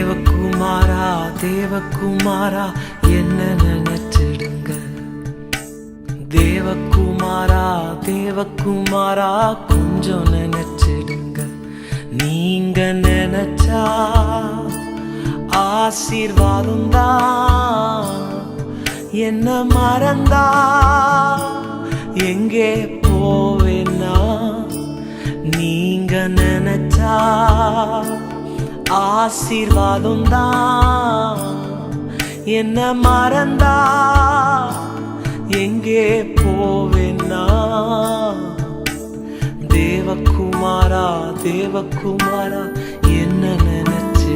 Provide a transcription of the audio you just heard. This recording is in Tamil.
தேவகுமாரா தேவகுமாரா என்ன நினைச்சிடுங்க. தேவகுமாரா தேவகுமாரா கொஞ்சம் நினைச்சிடுங்க. நீங்க நினைச்சா ஆசீர்வாதம் தான். என்ன மறந்தா எங்கே போவேன்னா, நீங்க நினைச்சா ஆசீர்வாதம் தான். என்ன மறந்தா எங்கே போவேன்னா, தேவகுமாரா தேவகுமாரா